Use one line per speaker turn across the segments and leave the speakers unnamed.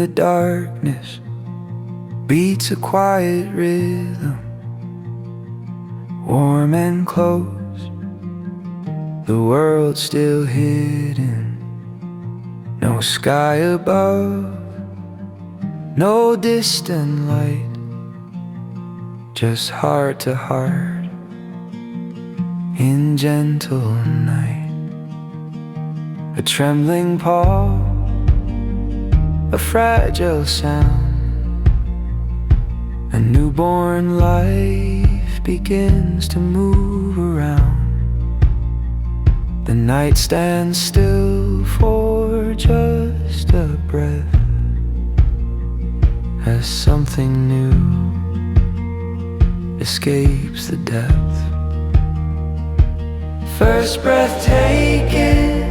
the darkness beats a quiet rhythm, warm and close, the world still hidden. No sky above, no distant light, just heart to heart in gentle night. A trembling paw, a fragile sound, a newborn life begins to move around. The night stands still for just a breath, as something new escapes the depth. First breath taken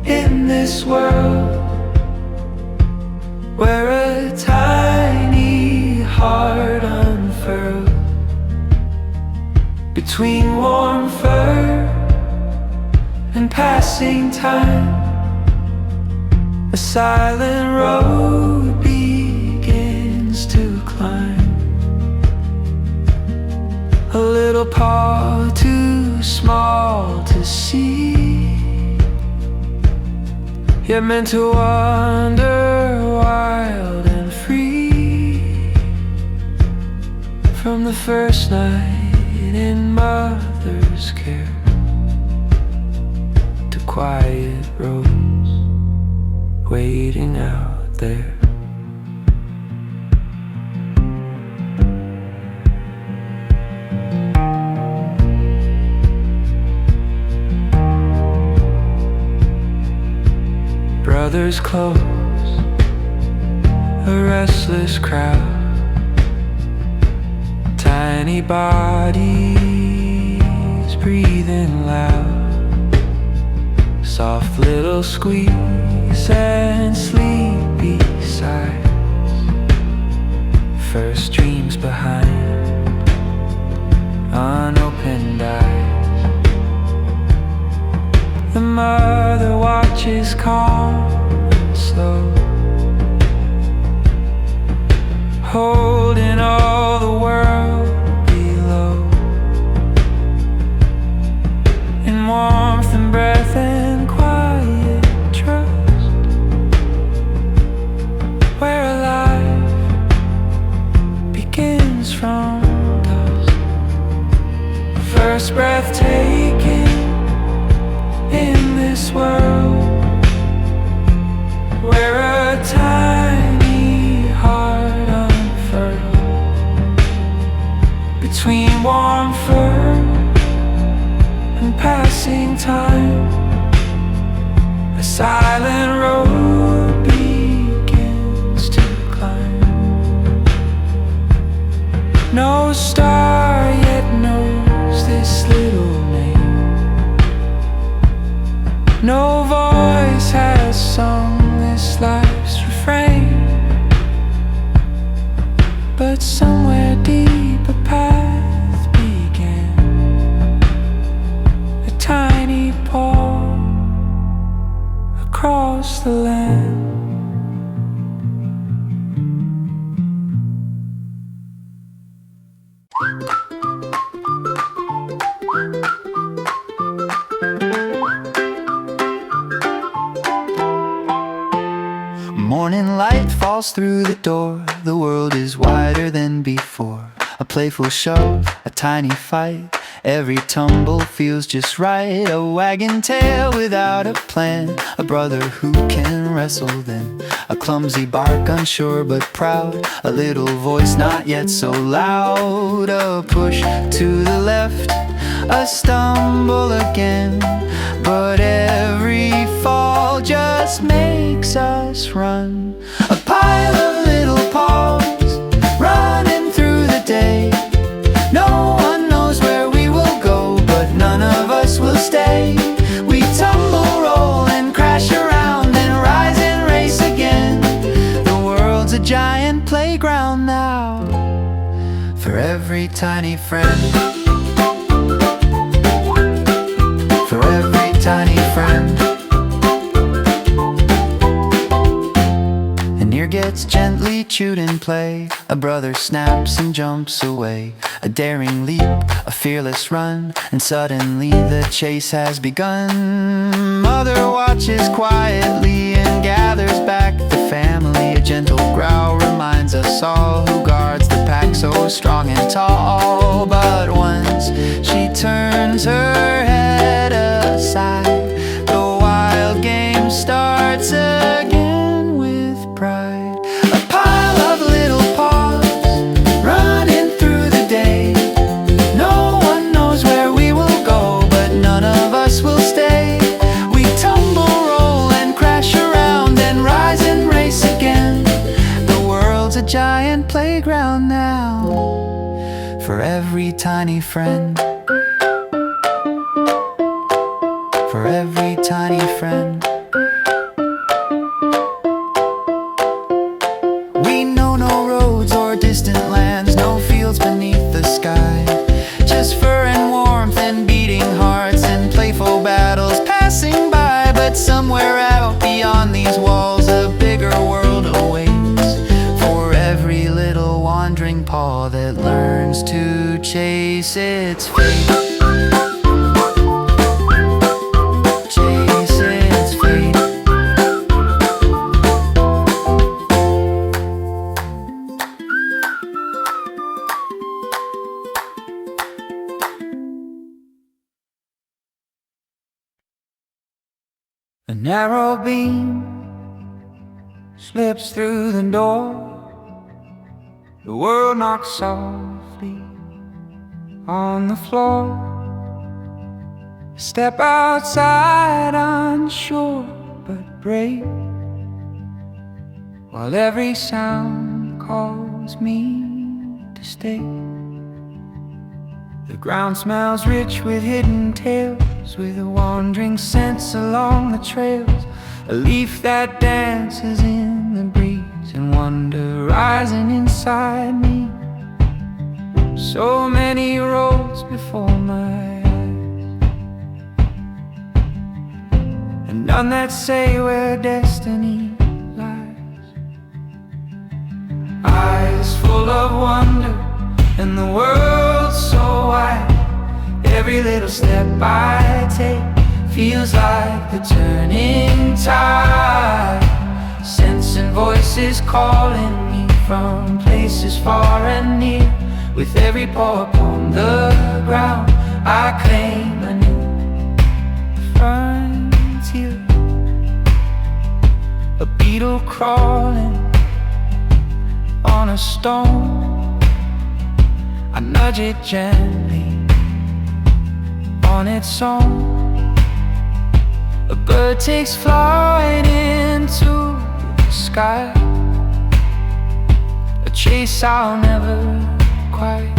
in this world, where a tiny heart unfurled between warm fur and passing time. A silent road begins to climb. A little paw too small to see, yet meant to wander wild and free. From the first night in mother's care to quiet roads waiting out there. Brothers close, a restless crowd, tiny bodies breathing loud, soft little squeeze and sleepy sighs, first dreams behind unopened eyes. The mother watches calm and slow, holding all the world below, in warmth and breath and quiet trust, where a life begins from dust. First breath taken in this world, where a tiny heart unfurled between warm fur and passing time. A silent road begins to climb. No star yet knows this little name, no voice has sung this life's refrain, but somewhere deep a path began, a tiny paw across the land. Morning light falls through the door, the world is wider than before. A playful shove, a tiny fight, every tumble feels just right. A wagging tail without a plan, a brother who can wrestle then. A clumsy bark, unsure but proud, a little voice not yet so loud. A push to the left, a stumble again, but every fall just makes us run. A pile of little paws running through the day. No one knows where we will go, but none of us will stay. We tumble, roll and crash around and rise and race again. The world's a giant playground now for every tiny friend, for every tiny friend. gets gently chewed in play. A brother snaps and jumps away. A daring leap, a fearless run, and suddenly the chase has begun. Mother watches quietly and gathers back the family. A gentle growl reminds us all who guards the pack so strong and tall. But once she turns her head aside, the wild game starts again with pride. A pile of little paws running through the day. No one knows where we will go, but none of us will stay. We tumble, roll, and crash around and rise and race again. The world's a giant playground now for every tiny friend. For every tiny friend. We know no roads or distant lands, no fields beneath the sky. Just fur and warmth and beating hearts and playful battles passing by. But somewhere out beyond these walls a bigger world awaits for every little wandering paw that learns to chase its fate. A narrow beam slips through the door. The world knocks softly on the floor. Step outside, unsure but brave, while every sound calls me to stay. The ground smells rich with hidden tales, with a wandering sense along the trails. A leaf that dances in the breeze, and wonder rising inside me. So many roads before my eyes, and none that say where destiny lies. Eyes full of wonder, and the world so wide. Every little step I take feels like the turning tide. Sensing voices calling me from places far and near. With every paw upon the ground, I claim a new frontier. A beetle crawling on a stone, I nudge it gently on its own. A bird takes flight into the sky, a chase I'll never quite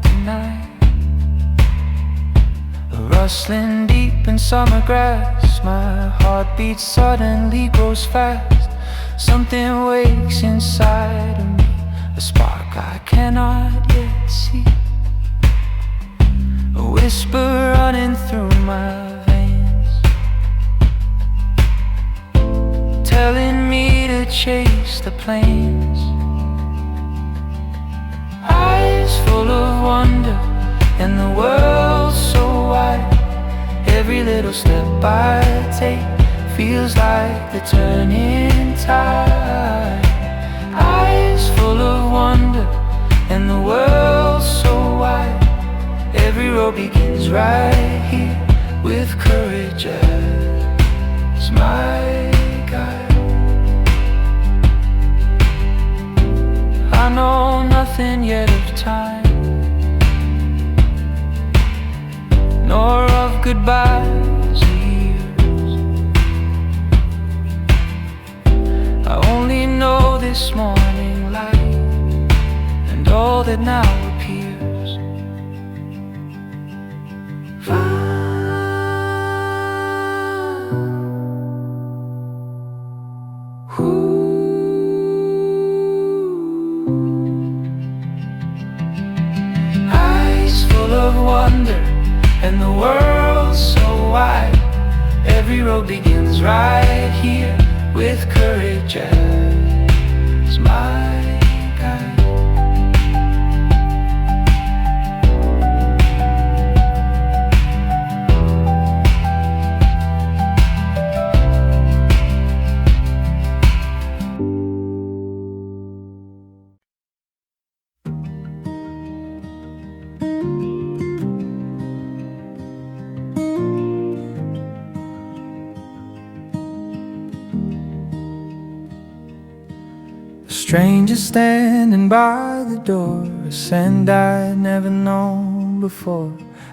deny. A rustling deep in summer grass, my heartbeat suddenly grows fast. Something wakes inside of me, a spark I cannot yet see. A whisper running through my veins, telling me to chase the plains. Eyes full of wonder, and the world so wide. Every little step I take feels like the turning tide. Eyes full of wonder, and the world so wide. Every road begins right here, with courage as my guide. I know nothing yet of time, nor of goodbyes or years. I only know this morning light, and all that now appears. Eyes full of wonder, and the world so wide. Every road begins right here, with courage as I got. A stranger standing by the door, a scent I'd never known before.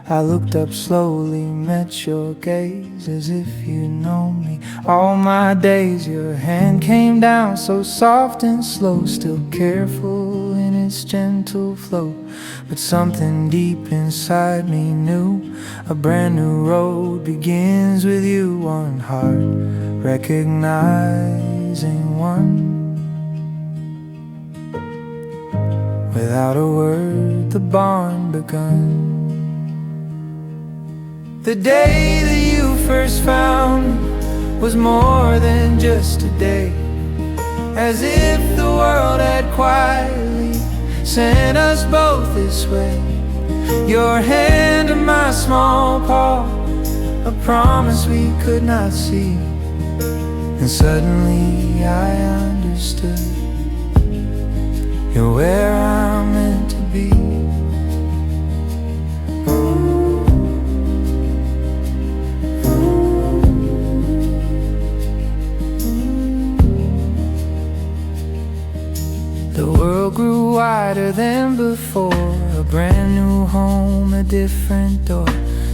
I looked up slowly, met your gaze as if you know me. All my days your hand came down so soft and slow, still careful in its gentle flow. But something deep inside me knew a brand new road begins with you. One heart recognizing one. Without a word, the bond begun. The day that you first found me was more than just a day, as if the world had quietly sent us both this way. Your hand in my small paw, a promise we could not see. And suddenly I understood, you're where I'm meant to be. The world grew wider than before, a brand new home, a different door.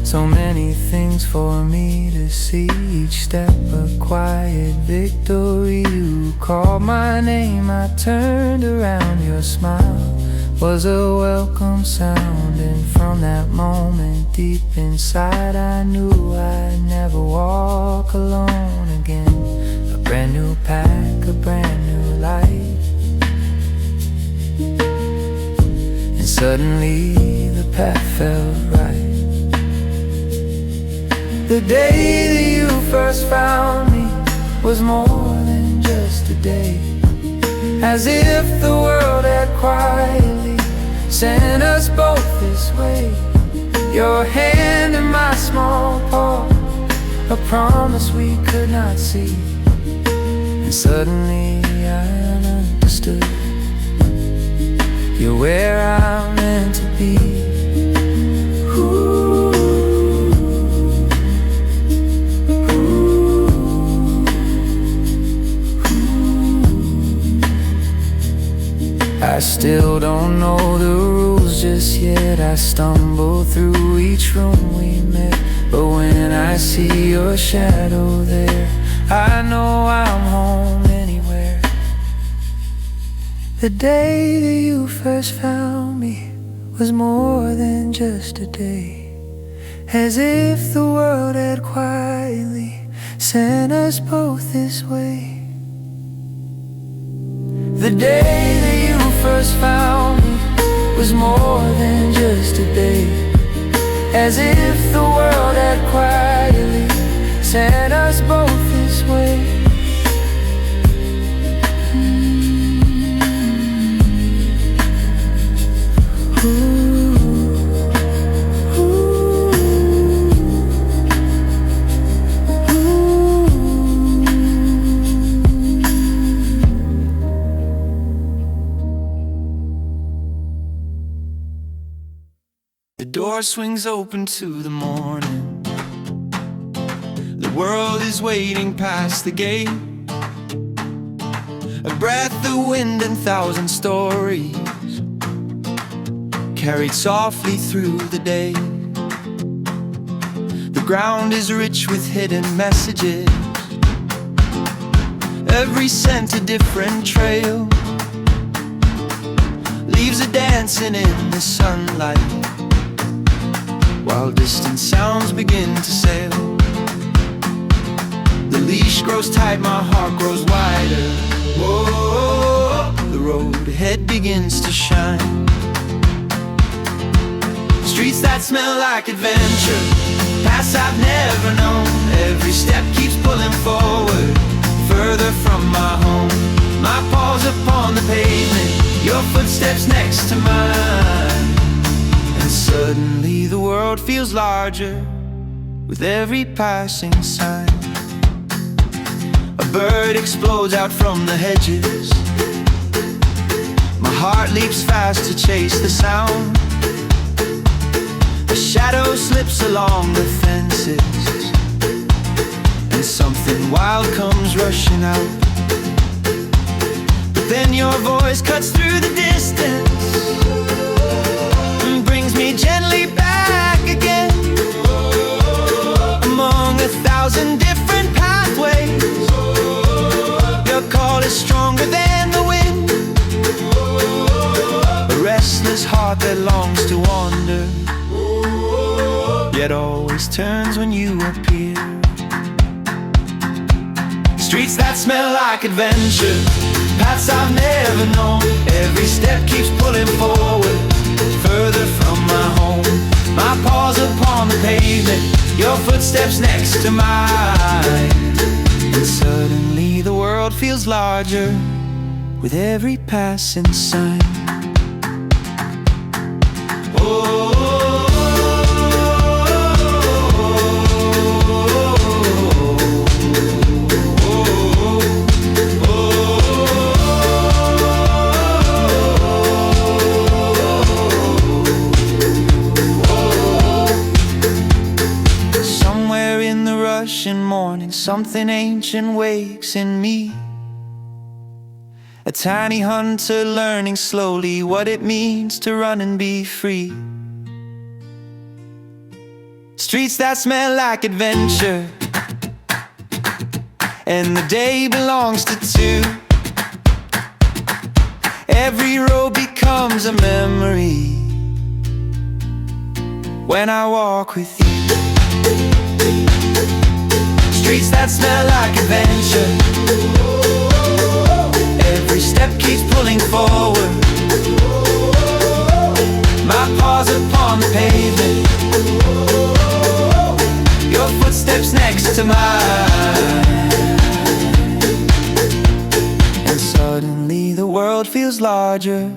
So many things for me to see, each step a quiet victory. You called my name, I turned around, your smile was a welcome sound. And from that moment deep inside I knew I'd never walk alone again. A brand new pack, a brand new life. And suddenly the path felt right. The day that you first found me was more than just a day, as if the world had quietly sent us both this way. Your hand in my small paw, a promise we could not see. And suddenly I understood, you're where I'm meant to be. I still don't know the rules just yet. I stumble through each room we met, but when I see your shadow there, I know I'm home anywhere. The day that you first found me was more than just a day, as if the world had quietly sent us both this way. The day that you first found me was more than just a day, as if the world had quietly sent us both this way. The door swings open to the morning. The world is waiting past the gate. A breath of wind and thousand stories carried softly through the day. The ground is rich with hidden messages, every scent a different trail. Leaves are dancing in the sunlight, while distant sounds begin to sail. The leash grows tight, my heart grows wider. Whoa, the road ahead begins to shine. Streets that smell like adventure, paths I've never known. Every step keeps pulling forward, further from my home. My paws upon the pavement, your footsteps next to mine. And suddenly the world feels larger with every passing sign. A bird explodes out from the hedges. My heart leaps fast to chase the sound. A shadow slips along the fences, and something wild comes rushing out. But then your voice cuts through the distance and brings me gently back again. Among 1,000 different pathways, your call is stronger than the wind. A restless heart that longs to wander, yet always turns when you appear. Streets that smell like adventure, paths I've never known. Every step keeps pulling forward, further from my home. My paws upon the pavement, your footsteps next to mine. And suddenly the world feels larger with every passing sign. Oh, morning, something ancient wakes in me. A tiny hunter learning slowly what it means to run and be free. Streets that smell like adventure, and the day belongs to two. Every road becomes a memory when I walk with you. Streets that smell like adventure, every step keeps pulling forward. My paws upon the pavement, your footsteps next to mine. And suddenly the world feels larger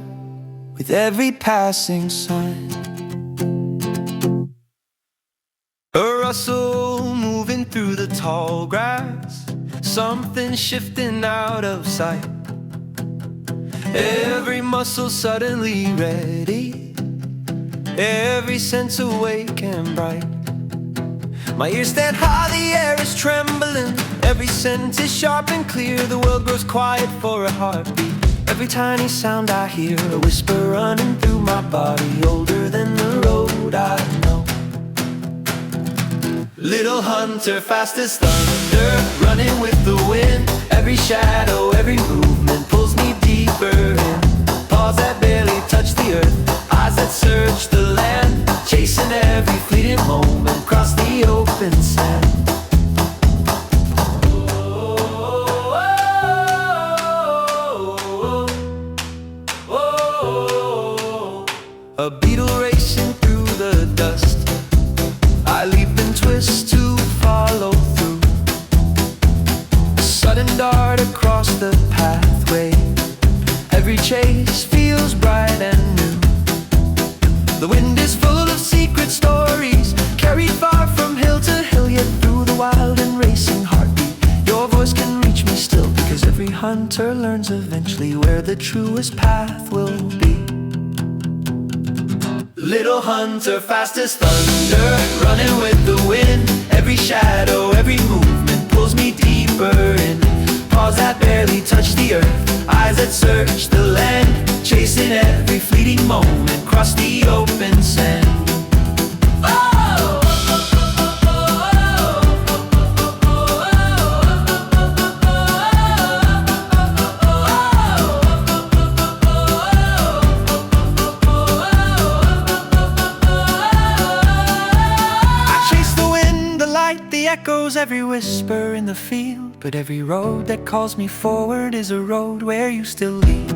with every passing sign. A rustle moving through the tall grass, something shifting out of sight. Every muscle suddenly ready, every sense awake and bright. My ears stand high, the air is trembling, every scent is sharp and clear. The world grows quiet for a heartbeat. Every tiny sound I hear, a whisper running through my body, older than the road I know. Little hunter, fast as thunder, running with the wind. Every shadow, every movement pulls me deeper in. Paws that barely touch the earth, eyes that search the land, chasing every fleeting moment across the open sand. A beetle racing through the dust, I leap and twist to follow through. A sudden dart across the pathway, every chase feels bright and new. The wind is full of secret stories, carried far from hill to hill, yet through the wild and racing heartbeat, your voice can reach me still, because every hunter learns eventually where the truest path will be. Little hunter, fast as thunder, running with the wind. Every shadow, every movement pulls me deeper in. Paws that barely touch the earth, eyes that search the land, chasing every fleeting moment across the open sand. Echoes every whisper in the field, but every road that calls me forward is a road where you still lead.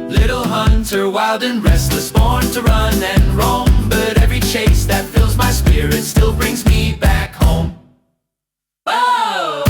Little hunter, wild and restless, born to run and roam, but every chase that fills my spirit still brings me back home. Oh!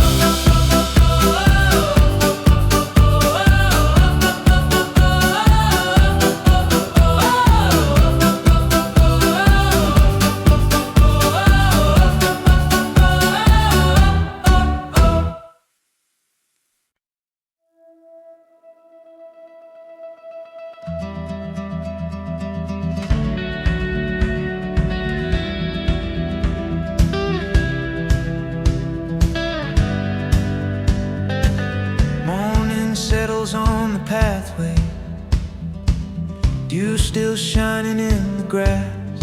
dew still shining in the grass.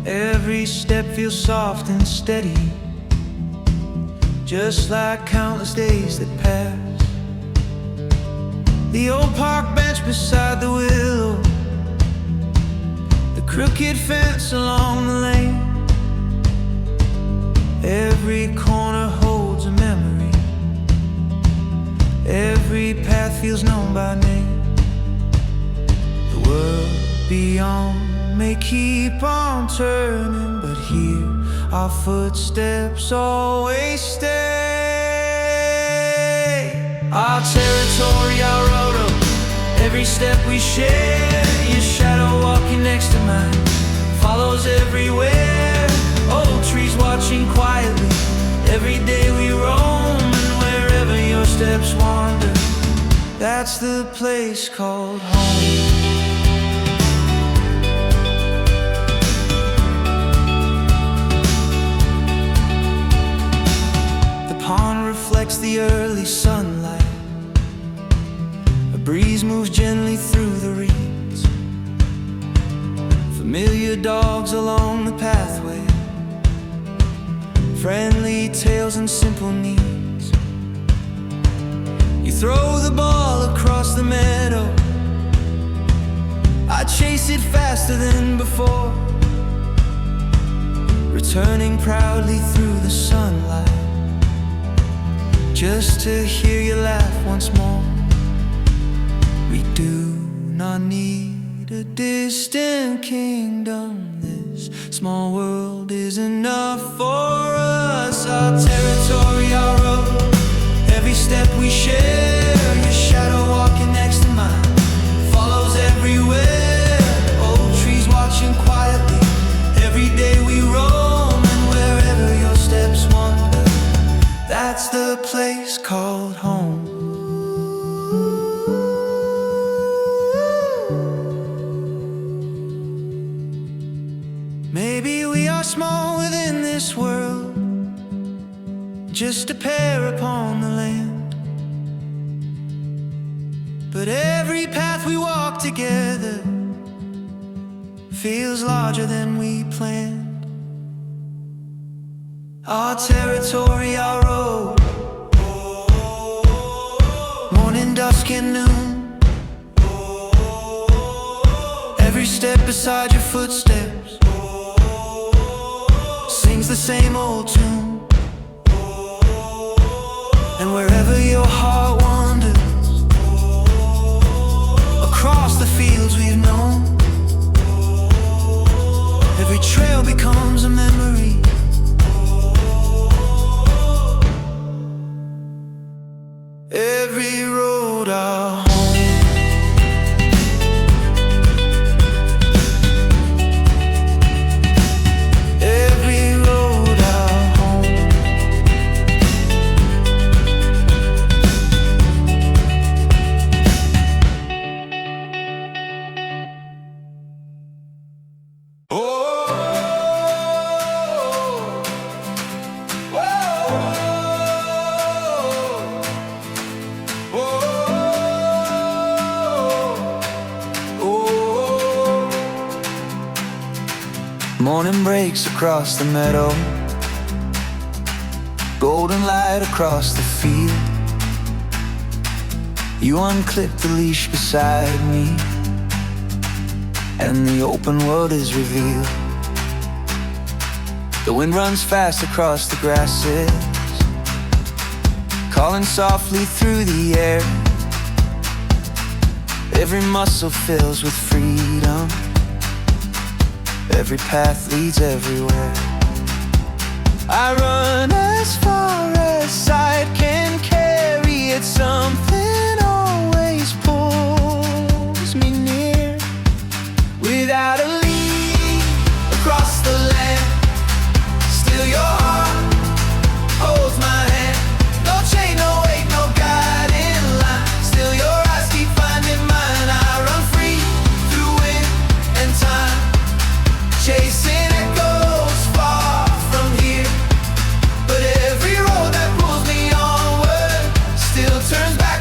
Every step feels soft and steady, just like countless days that pass. The old park bench beside the willow, the crooked fence along the lane. Every corner holds a memory, every path feels known by name. The world beyond may keep on turning, but here our footsteps always stay. Our territory, our road, every step we share. Your shadow walking next to mine follows everywhere. Old trees watching quietly, every day we roam. And wherever your steps wander, that's the place called home. The pond reflects the early sunlight, a breeze moves gently through the reeds. Familiar dogs along the pathway, friendly tales and simple needs. You throw the ball across the meadow, I chase it faster than before, returning proudly through the sunlight, just to hear you laugh once more. We do not need a distant kingdom, this small world is enough for us. Our territory, our road, every step we share. Your shadow walking next to mine follows everywhere. Old trees watching quietly, every day we roam. And wherever your steps wander, that's the place called home. Maybe we are small within this world, just a pair upon the land, but every path we walk together feels larger than we planned. Our territory, our road, morning, dusk and noon. Every step beside your footsteps sings the same old tune. And wherever your heart wanders, across the fields we've known, every trail becomes a memory. Every road our home. Morning breaks across the meadow, golden light across the field. You unclip the leash beside me, and the open world is revealed. The wind runs fast across the grasses, calling softly through the air. Every muscle fills with freedom, every path leads everywhere. I run as far as sight can carry it. Something always pulls me near. Without a lead across the land, still your heart holds my hand. No chain, no weight, no guiding line. Still your eyes keep finding mine. I run free through wind and time, chasing echoes far from here. But every road that pulls me onward still turns back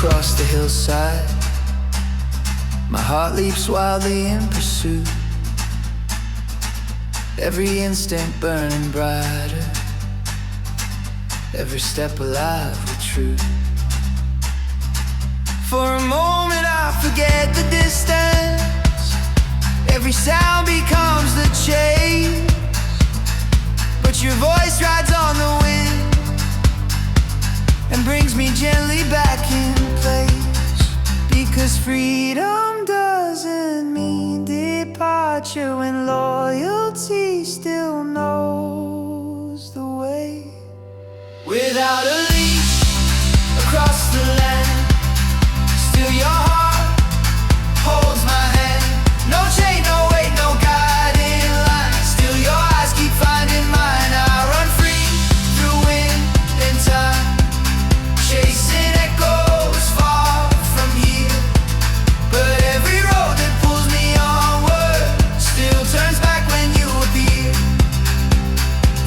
across the hillside. My heart leaps wildly in pursuit, every instant burning brighter, every step alive with truth. For a moment I forget the distance, every sound becomes the chase, but your voice rides on the wind and brings me gently back in place. Because freedom doesn't mean departure when loyalty still knows the way. Without a leash across the land, still your heart holds my hand. No chain, no weight, no guiding line, still your eyes keep finding mine. I run free through wind and time, chasing echoes far from here. But every road that pulls me onward still turns back when you appear.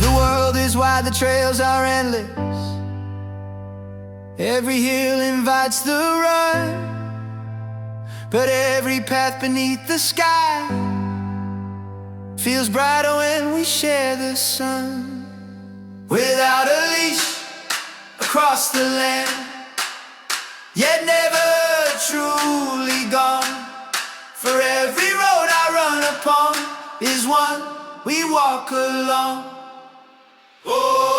The world is wide, the trails are endless, every hill invites the run, but every path beneath the sky feels brighter when we share the sun. Without a leash across the land, yet never truly gone. For every road I run upon is one we walk along. Oh,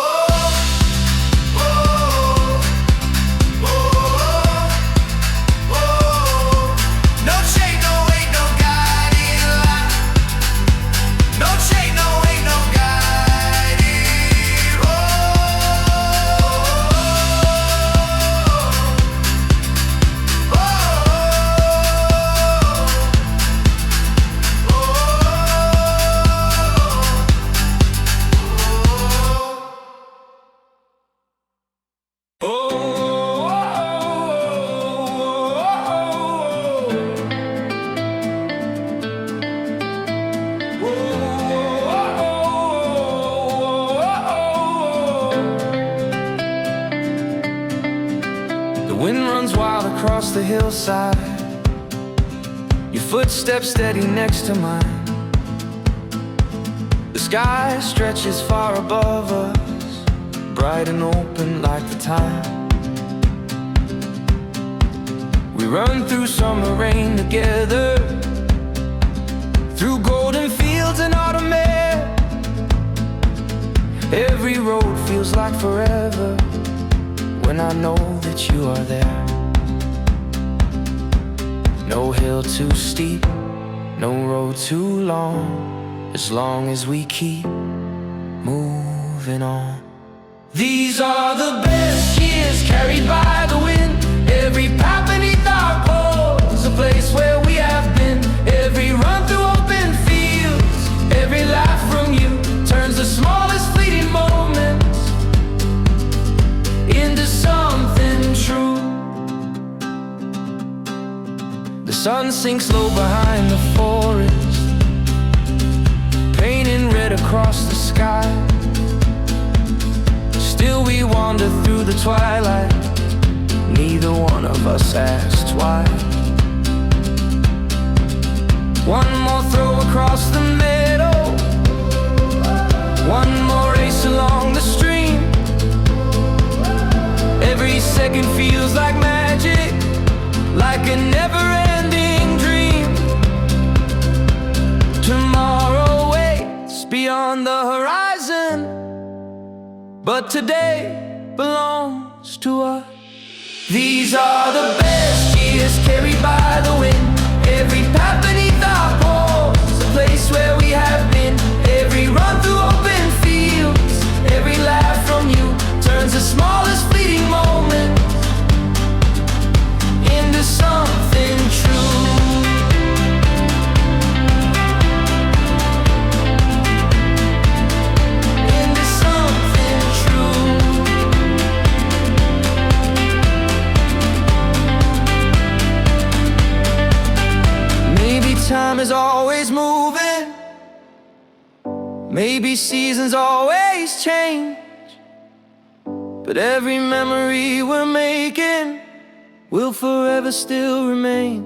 across the hillside, your footsteps steady next to mine. The sky stretches far above us, bright and open like the tide. We run through summer rain together, through golden fields and autumn air. Every road feels like forever when I know that you are there. No hill too steep, no road too long as we keep moving on. These are the best years carried by the wind, every path beneath our paws, a place where we have been. Every run through open fields, every laugh from you turns the smallest fleeting moments into something true. The sun sinks low behind the forest, painting red across the sky. Still we wander through the twilight, neither one of us asked why. One more throw across the meadow, one more race along the stream. Every second feels like magic, like a never-ending dream. Tomorrow waits beyond the horizon, but today belongs to us. These are the best years carried by the wind, every path beneath our paws, a place where we have been. Every run through open fields, every laugh from you turns the smallest fleeting moment into something true. Into something true. Maybe time is always moving, maybe seasons always change, but every memory we're making will forever still remain.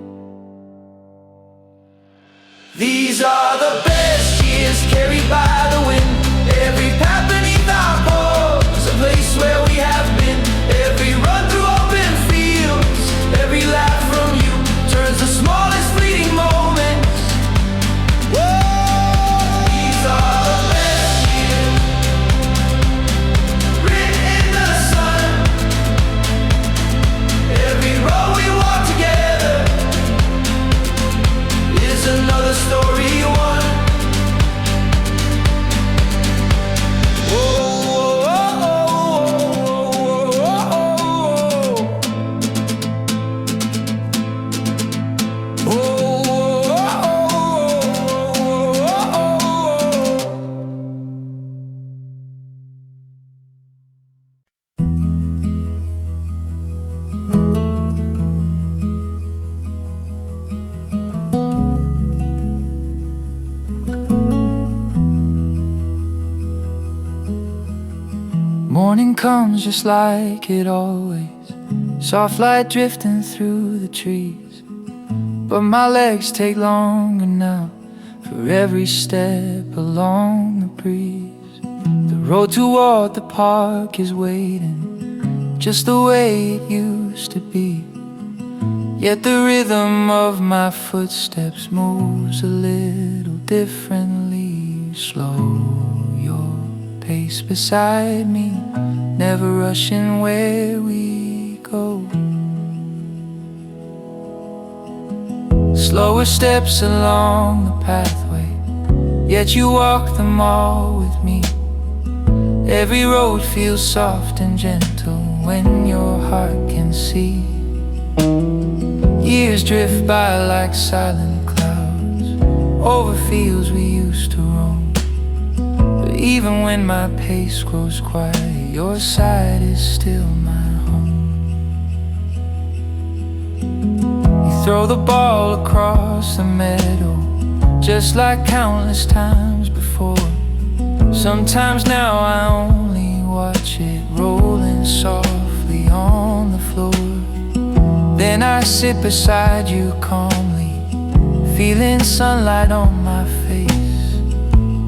These are the best years carried by the wind. Every path beneath our paws, a place where we have been. Every run through open fields, every laugh from you turns the smallest fleeting moments. Whoa! These are the best years, written in the sun. Every road we walk together is another story won. Morning comes just like it always, soft light drifting through the trees. But my legs take longer now for every step along the breeze. The road toward the park is waiting, just the way it used to be. Yet the rhythm of my footsteps moves a little differently. Slow your pace beside me, never rushing where we go. Slower steps along the pathway, yet you walk them all with me. Every road feels soft and gentle when your heart can see. Years drift by like silent clouds over fields we used to roam. But even when my pace grows quiet, your side is still my home. You throw the ball across the meadow, just like countless times before. Sometimes now I only watch it rolling softly on the floor. Then I sit beside you calmly, feeling sunlight on my face.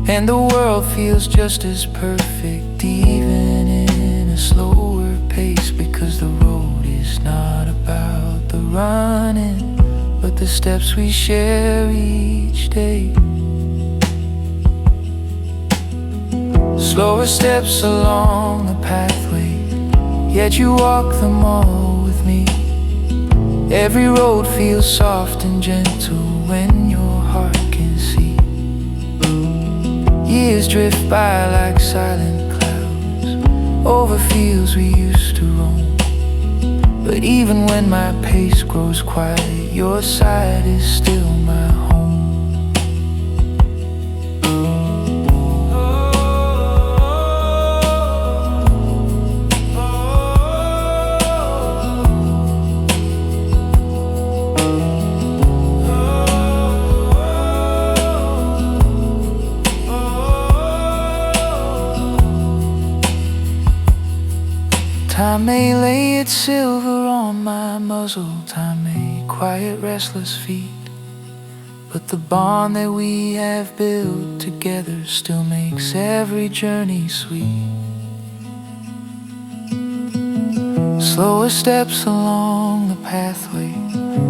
And the world feels just as perfect, even in a slower pace. Because the road is not about the running, but the steps we share each day. Slower steps along the pathway, yet you walk them all with me. Every road feels soft and gentle when your heart can see. Years drift by like silent clouds over fields we used to roam. But even when my pace grows quiet, your side is still my home. Time may lay its silver on my muzzle, time may quiet restless feet, but the bond that we have built together still makes every journey sweet. Slower steps along the pathway,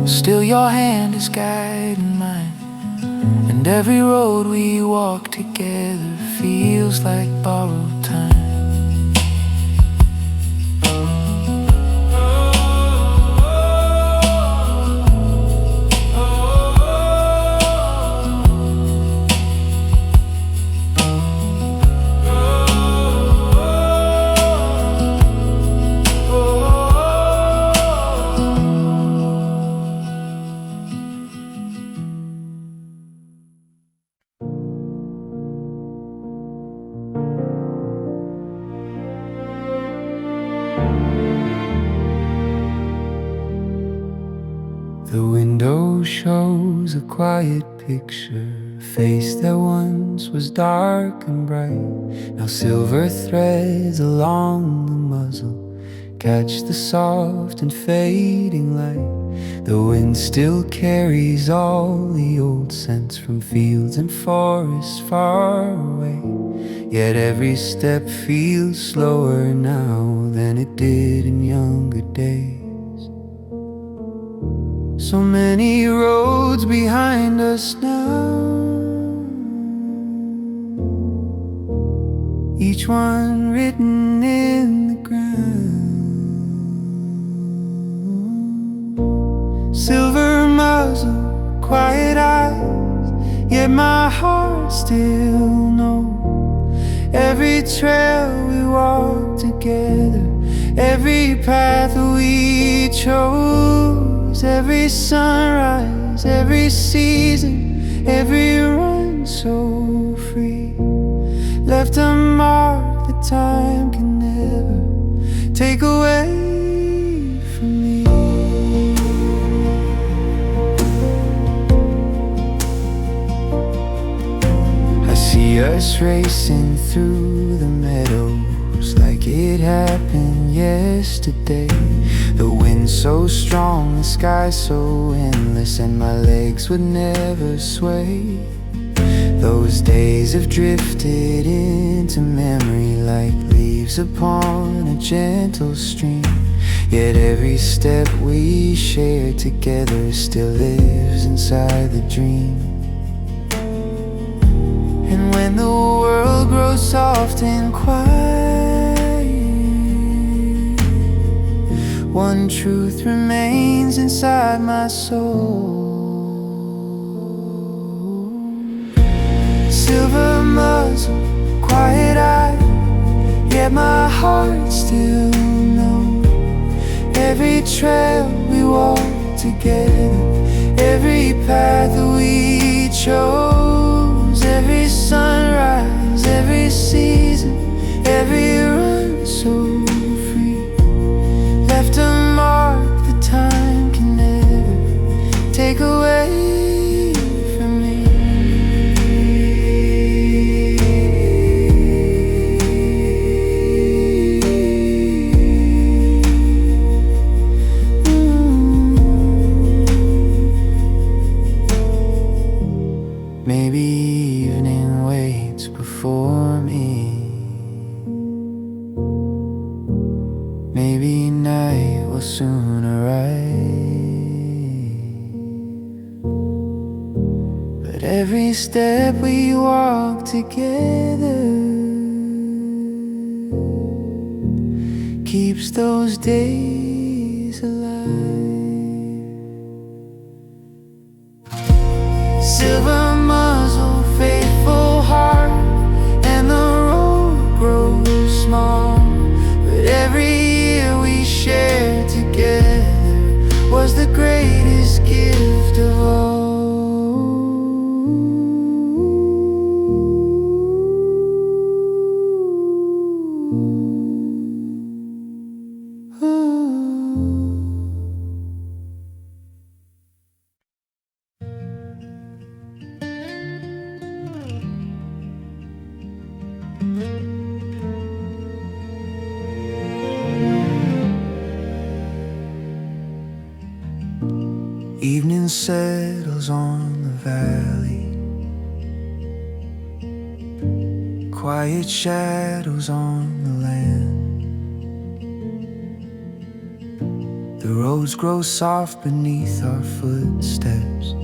still your hand is guiding mine. And every road we walk together feels like borrowed time. The window shows a quiet picture, a face that once was dark and bright. Now silver threads along the muzzle catch the soft and fading light. The wind still carries all the old scents from fields and forests far away. Yet every step feels slower now than it did in younger days. So many roads behind us now, each one written in the ground. Silver muzzle, quiet eyes, yet my heart still knows. Every trail we walk together, every path we chose, every sunrise, every season, every run so free, left a mark that time can never take away from me. I see us racing through the meadows like it happened yesterday. The wind so strong, the sky so endless, and my legs would never sway. Those days have drifted into memory like leaves upon a gentle stream. Yet every step we shared together still lives inside the dream. And when the world grows soft and quiet, one truth remains inside my soul. Silver muzzle, quiet eye, yet my heart still knows. Every trail we walk together, every path we chose, every sunrise, every season, every run so free, left a mark that time can never take away from me. Maybe evening waits before me, maybe night will soon arrive. But every step we walk together keeps those days alive. Silver muzzle, faithful heart, and the road grows small. But every year we shared together was the greatest gift of all. Evening settles on the valley, quiet shadows on the land. The roads grow soft beneath our footsteps,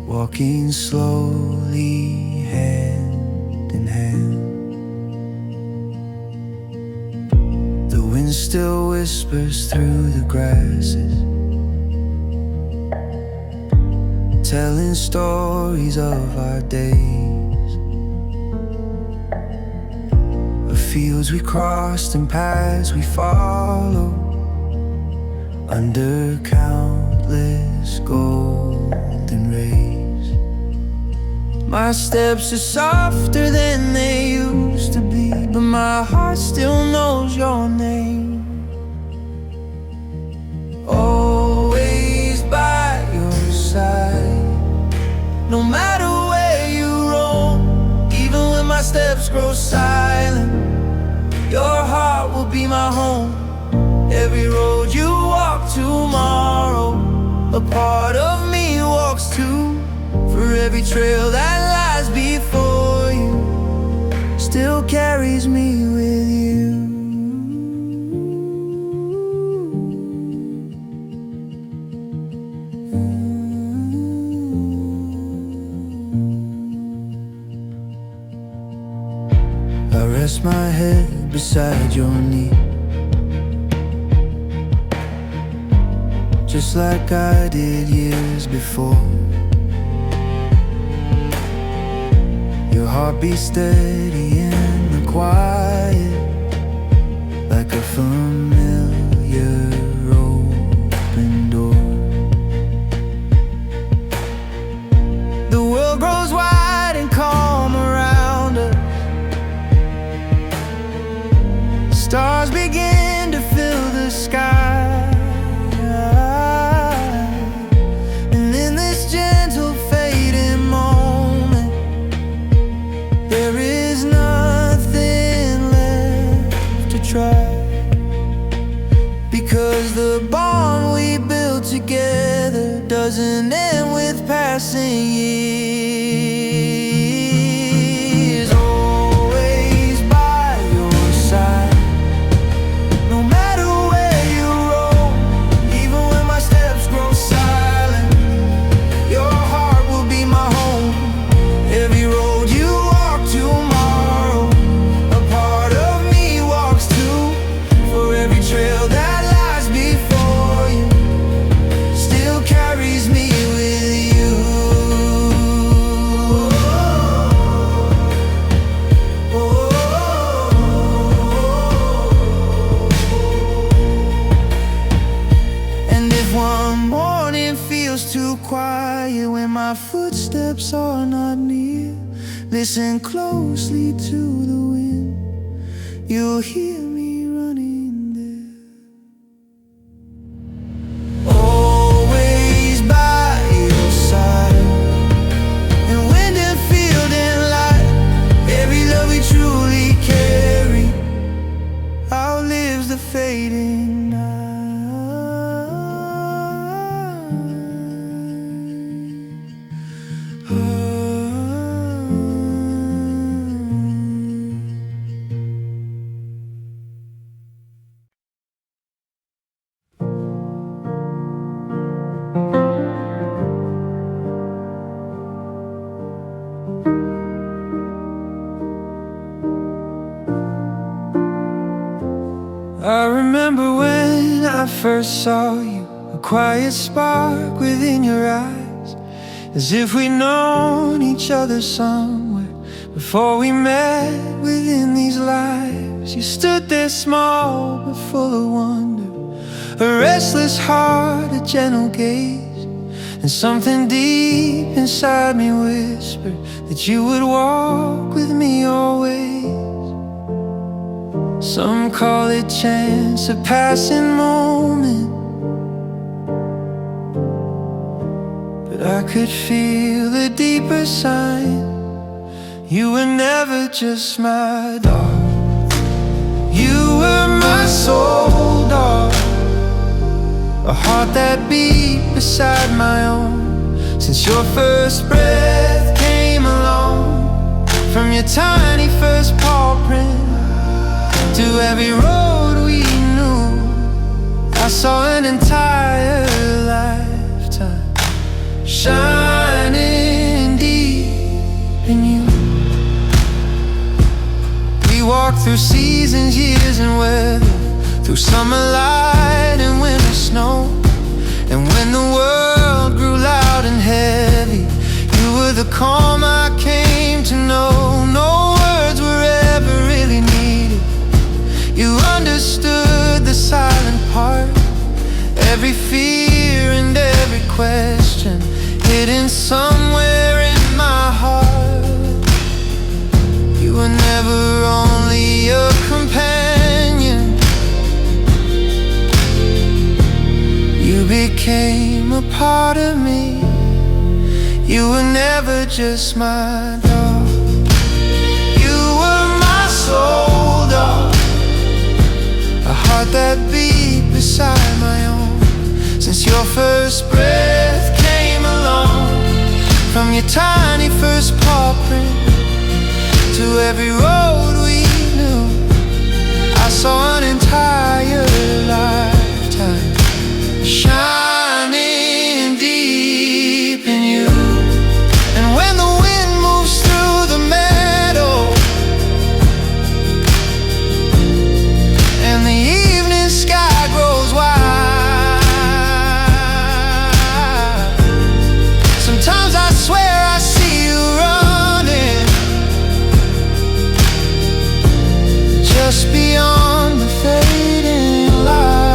walking slowly hand in hand. The wind still whispers through the grasses, telling stories of our days, of fields we crossed and paths we followed, under countless golden rays. My steps are softer than they used to be, but my heart still knows your name. Always by your side, no matter where you roam. Even when my steps grow silent, your heart will be my home. Every road you walk tomorrow, a part of me walks too. For every trail that lies before you still carries me with you. I rest my head beside your knee, just like I did years before. Your heart beats steady in the quiet, like a familiar open door. The world grows wide and calm around us. Stars begin to fill the sky. And in this gentle fading moment, there is nothing left to try. Because the bond we built together doesn't end with passing years. Always by your side, no matter where you roam. Even when my steps grow silent, your heart will be my home. Every road you walk tomorrow, a part of me walks too. For every trail that lies before you still carries me with you. And if one morning feels too quiet, when my footsteps are not near, listen closely to the wind, you'll hear me running there. Always by your side, in wind and field and light, every love we truly carry outlives the fading night. I remember when I first saw you, a quiet spark within your eyes, as if we'd known each other somewhere before we met within these lives. You stood there small but full of wonder, a restless heart, a gentle gaze, and something deep inside me whispered that you would walk with me always. Some call it chance, a passing moment, but I could feel a deeper sign. You were never just my dog, you were my soul dog, a heart that beat beside my own. Since your first breath came along, from your tiny first paw print to every road we knew, I saw an entire lifetime shining deep in you. We walked through seasons, years and weather, through summer light and winter snow. And when the world grew loud and heavy, you were the calm I came to know. No words were ever really needed. You understood the silent part, every fear and every question hidden somewhere in my heart. You were never only a companion, you became a part of me. You were never just my dog, you were my soul dog, a heart that beat beside my own. Since your first breath came along, from your tiny first paw print to every road we knew, I saw an entire lifetime shining deep in you. And when the wind moves through the meadow and the evening sky grows wide, sometimes I swear I see you running just beyond the fading light.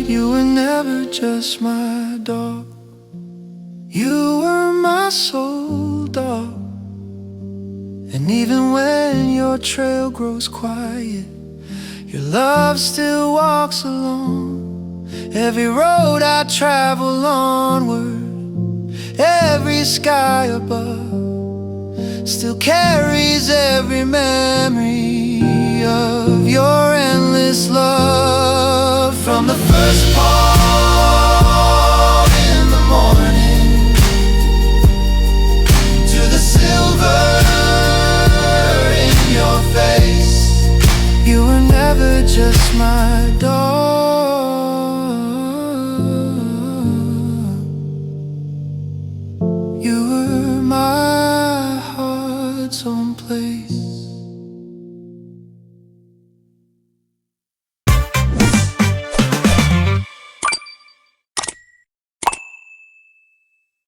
You were never just my dog, you were my soul dog. And even when your trail grows quiet, your love still walks along. Every road I travel onward, every sky above, still carries every memory of your endless love. From the first paw in the morning to the silver in your face, you were never just my dog, you were my heart's own place.